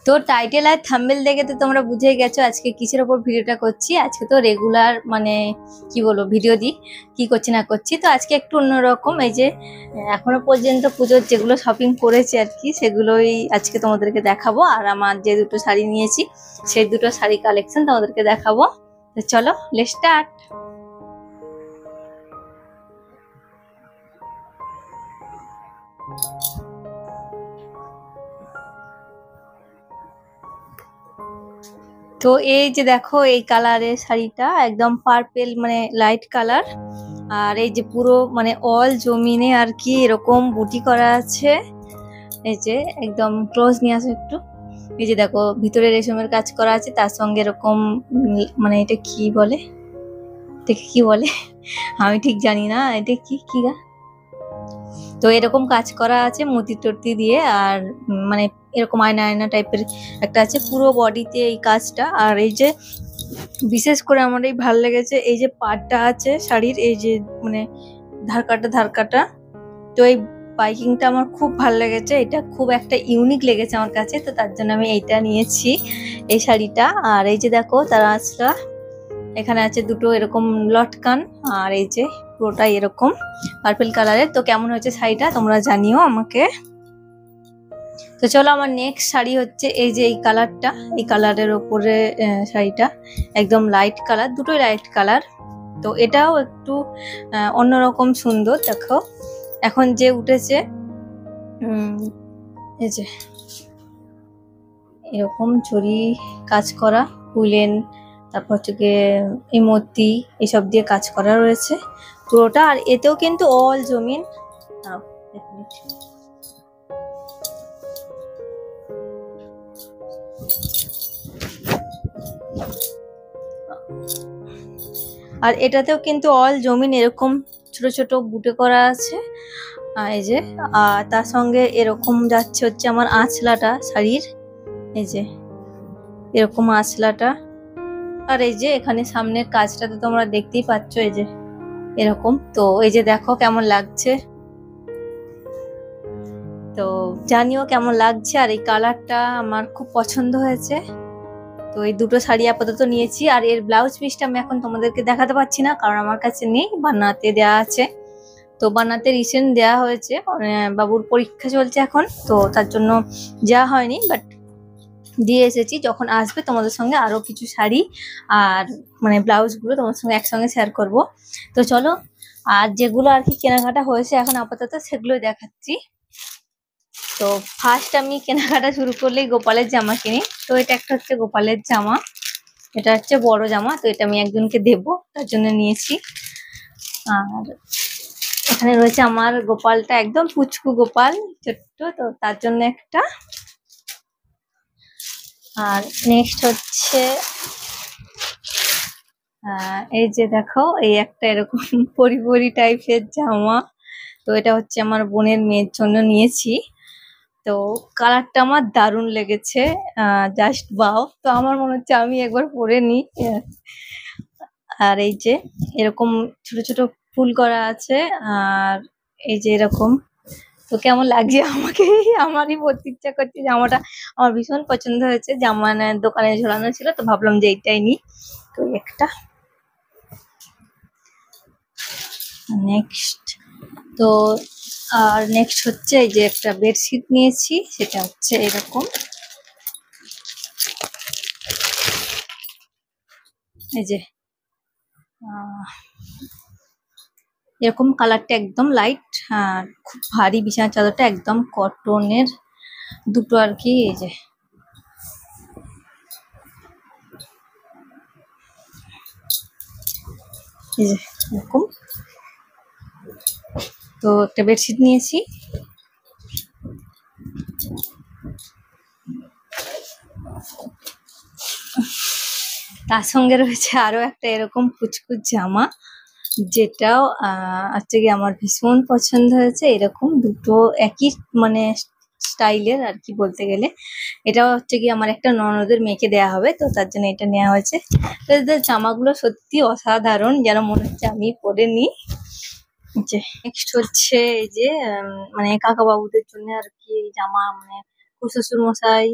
তো টাইটেল আর থাম্বনেল দেখে তো তোমরা বুঝেই গেছো আজকে কিসের ওপর ভিডিওটা করছি। আজকে তো রেগুলার মানে কি বলবো ভিডিও দিই, কি করছি না করছি। তো আজকে একটু অন্যরকম, এই যে এখনো পর্যন্ত পুজোর যেগুলো শপিং করেছি আর কি, সেগুলোই আজকে তোমাদেরকে দেখাবো। আর আমার যে দুটো শাড়ি নিয়েছি সেই দুটো শাড়ি কালেকশন তোমাদেরকে দেখাবো। তো চলো লেটস স্টার্ট। তো এই যে দেখো এই কালারের শাড়িটা একদম পার্পেল মানে লাইট কালার, আর এই যে পুরো মানে অল জমিনে আর কি এরকম বুটি করা আছে। এই যে একদম ক্লোজ নিয়ে আসো একটু। এই যে দেখো ভিতরে রেশমের কাজ করা আছে, তার সঙ্গে এরকম মানে এটা কি বলে, এটাকে কি বলে আমি ঠিক জানি না, এটা কি কি গা। তো এরকম কাজ করা আছে মতি টতি দিয়ে, আর মানে এরকম আয়না আয়না টাইপের একটা আছে পুরো বডিতে এই কাজটা। আর এই যে বিশেষ করে আমার এই ভাল লেগেছে এই যে পাটটা আছে শাড়ির, এই যে মানে ধার কাটা। তো এই বাইকিংটা আমার খুব ভাল লেগেছে, এটা খুব একটা ইউনিক লেগেছে আমার কাছে, তো তার জন্য আমি এইটা নিয়েছি এই শাড়িটা। আর এই যে দেখো তার আঁচটা এখানে আছে দুটো এরকম লটকান, আর এই যে পুরোটাই এরকম পার্পল কালারের। তো কেমন হয়েছে শাড়িটা তোমরা জানিও আমাকে। তো চলো আমার নেক্সট শাড়ি হচ্ছে এই যে এই কালারটা, এই কালারের ওপরে শাড়িটা একদম লাইট কালার, দুটোই লাইট কালার। তো এটাও একটু অন্যরকম সুন্দর। দেখো এখন যে উঠেছে এই যে এরকম জরি কাজ করা উলেন, তারপর হচ্ছে গিয়ে মতি এসব দিয়ে কাজ করা রয়েছে পুরোটা। আর এতেও কিন্তু অল জমিন, এক মিনিট, আর এটাতেও কিন্তু অল জমিন এরকম ছোট ছোট বুটে করা আছে। এই যে তার সঙ্গে এরকম যাচ্ছে হচ্ছে আমার আঁচলাটা শাড়ির, এই যে এরকম আঁচলাটা। আর এই যে এখানে সামনের কাজটা তো তোমরা দেখতেই পাচ্ছ, এই যে এরকম। তো এই যে দেখো কেমন লাগছে, তো জানিও কেমন লাগছে। আর এই কালারটা আমার খুব পছন্দ হয়েছে। তো এই দুটো শাড়ি আপাতত নিয়েছি, আর এর ব্লাউজ পিসটা আমি এখন তোমাদেরকে দেখাতে পারছি না কারণ আমার কাছে নেই, বানাতে দেওয়া আছে। তো বানাতে রিসেন্ট দেওয়া হয়েছে, বাবুর পরীক্ষা চলছে এখন, তো তার জন্য যাওয়া হয়নি, বাট দিয়ে এসেছি। যখন আসবে তোমাদের সঙ্গে আরো কিছু শাড়ি আর মানে ব্লাউজ গুলো তোমার সঙ্গে একসঙ্গে শেয়ার করব। তো চলো, আর যেগুলো আর কি কেনাকাটা হয়েছে এখন আপাতত সেগুলোই দেখাচ্ছি। তো ফার্স্ট আমি কেনাকাটা শুরু করলেই গোপালের জামা কিনি। তো এটা একটা হচ্ছে গোপালের জামা, এটা হচ্ছে বড় জামা, তো এটা আমি একজনকে দেব তার জন্য নিয়েছি। আর এখানে রয়েছে আমার গোপালটা একদম পুচকু গোপাল ছোট্ট, তো তার জন্য একটা। আর নেক্সট হচ্ছে এই যে দেখো এই একটা এরকম পরি টাইপের জামা, তো এটা হচ্ছে আমার বোনের মেয়ের জন্য নিয়েছি। তো কালারটা আমার দারুণ লেগেছে, জাস্ট বাও। তো আমার মনে হচ্ছে আমি একবার পরে নিই। আর এই যে এরকম ছোট ছোট ফুল করা আছে, আর এই যে এরকম। তো কেমন লাগছে আমাকে আমারই পরতে ইচ্ছা করছে জামাটা, আমার ভীষণ পছন্দ হয়েছে। জামা দোকানে ঝোলানো ছিল, তো ভাবলাম যে এইটাই নিই। তো একটা নেক্সট, তো আর নেক্সট হচ্ছে এই যে একটা বেডশিট নিয়েছি, সেটা হচ্ছে এরকম, এই যে এরকম কালারটা একদম লাইট, আর খুব ভারী বিছানার চাদরটা একদম কটনের দুটো আর কি। এই যে এরকম। তো একটা বেডশিট নিয়েছি। তার সঙ্গে রয়েছে আরো একটা এরকম কুচকুচ জামা, যেটাও হচ্ছে কি আমার ভীষণ পছন্দ হয়েছে। এরকম দুটো একই মানে স্টাইলের আর কি বলতে গেলে। এটাও হচ্ছে কি আমার একটা ননদের মেয়েকে দেয়া হবে, তো তার জন্য এটা নেওয়া হয়েছে। তো এদের জামাগুলো সত্যি অসাধারণ, যেন মনে হচ্ছে আমি পরে নিই। নেক্সট হচ্ছে এই যে মানে কাকা বাবুদের জন্য আর কি জামা, মানে শ্বশুর মশাই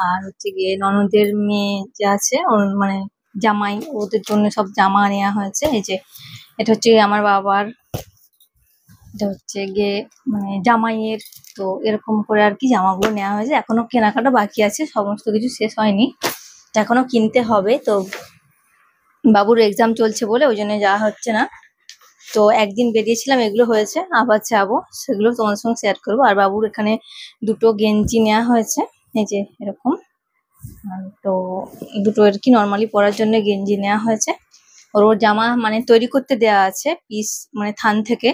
আর হচ্ছে গিয়ে ননদের মেয়ে যে আছে ওর মানে জামাই, ওদের জন্য সব জামা নেওয়া হয়েছে। এই যে এটা হচ্ছে আমার বাবার, এটা হচ্ছে গিয়ে মানে জামাইয়ের। তো এরকম করে আর কি জামাগুলো নেওয়া হয়েছে। এখনো কেনাকাটা বাকি আছে, সমস্ত কিছু শেষ হয়নি, তো এখনো কিনতে হবে। তো বাবুর এক্সাম চলছে বলে ওই জন্য যাওয়া হচ্ছে না। তো একদিন বেরিয়েছিলাম, এগুলো হয়েছে, আবার যাবো, সেগুলো তোমাদের সঙ্গে শেয়ার করবো। আর বাবুর এখানে দুটো গেঞ্জি নেওয়া হয়েছে, এই যে এরকম। তো দুটো আর কি নর্মালি পরার জন্য গেঞ্জি নেওয়া হয়েছে। ওর ওর জামা মানে তৈরি করতে দেওয়া আছে পিস, মানে থান থেকে।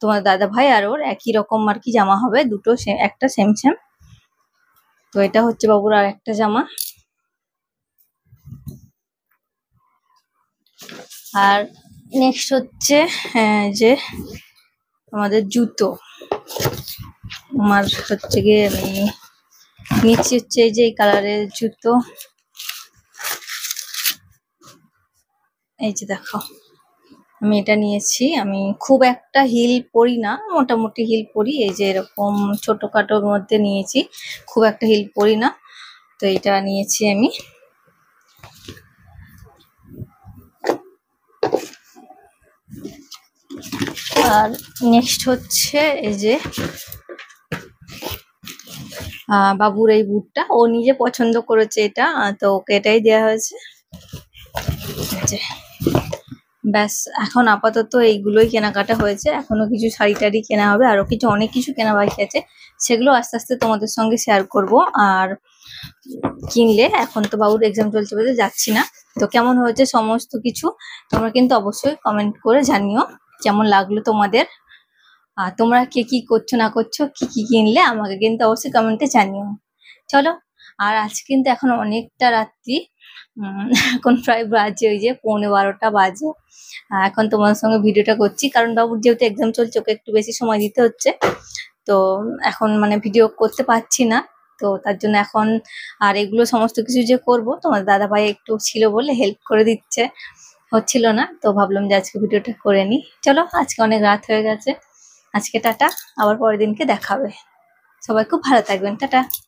তোমার দাদা ভাই আর ওর একই রকম আর কি জামা হবে, দুটো একটা সেম সেম। তো এটা হচ্ছে বাবুর আর একটা জামা। আর নেক্সট হচ্ছে যে আমাদের জুতো। আমার হচ্ছে গিয়ে আমি নিচে হচ্ছে এই যে এই কালারের জুতো, এই যে দেখো আমি এটা নিয়েছি। আমি খুব একটা হিল পরি না, মোটামুটি হিল পরি, এই যে এরকম ছোটখাটোর মধ্যে নিয়েছি, খুব একটা হিল পরি না। তো এটা নিয়েছি আমি। আর নেক্সট হচ্ছে এই যে বাবুর এই বুটটা, ও নিজে পছন্দ করেছে এটা, তো ওকে এটাই দেওয়া হয়েছে। ব্যাস, এখন আপাতত এইগুলোই কেনাকাটা হয়েছে, এখনো কিছু শাড়ি টাড়ি কেনা হবে, আরো কিছু অনেক কিছু কেনা বাকি আছে, সেগুলো আস্তে আস্তে তোমাদের সঙ্গে শেয়ার করব। আর কিনলে, এখন তো বাবুর এক্সাম চলছে বলে যাচ্ছি না। তো কেমন হয়েছে সমস্ত কিছু তোমরা কিন্তু অবশ্যই কমেন্ট করে জানিও কেমন লাগলো তোমাদের। আর তোমরা কে কি করছো না করছো, কি কি কিনলে আমাকে কিন্তু অবশ্যই কমেন্টে জানিও। চলো, আর আজকে কিন্তু এখন অনেকটা রাত্রি, এখন প্রায় বাজে ওই যে 11:15 বাজে। এখন তোমার সঙ্গে ভিডিওটা করছি কারণ বাবুর যেহেতু এক্সাম চলছে, ওকে একটু বেশি সময় দিতে হচ্ছে। তো এখন মানে ভিডিও করতে পারছি না, তো তার জন্য এখন। আর এগুলো সমস্ত কিছু যে করব, তোমার দাদা ভাই একটু ছিল বলে হেল্প করে দিচ্ছে, হচ্ছিল না, তো ভাবলাম যে আজকে ভিডিওটা করে নিই। চলো, আজকে অনেক রাত হয়ে গেছে, আজকে টাটা, আবার পরের দিনকে দেখাবে। সবাই খুব ভালো থাকবেন, টাটা।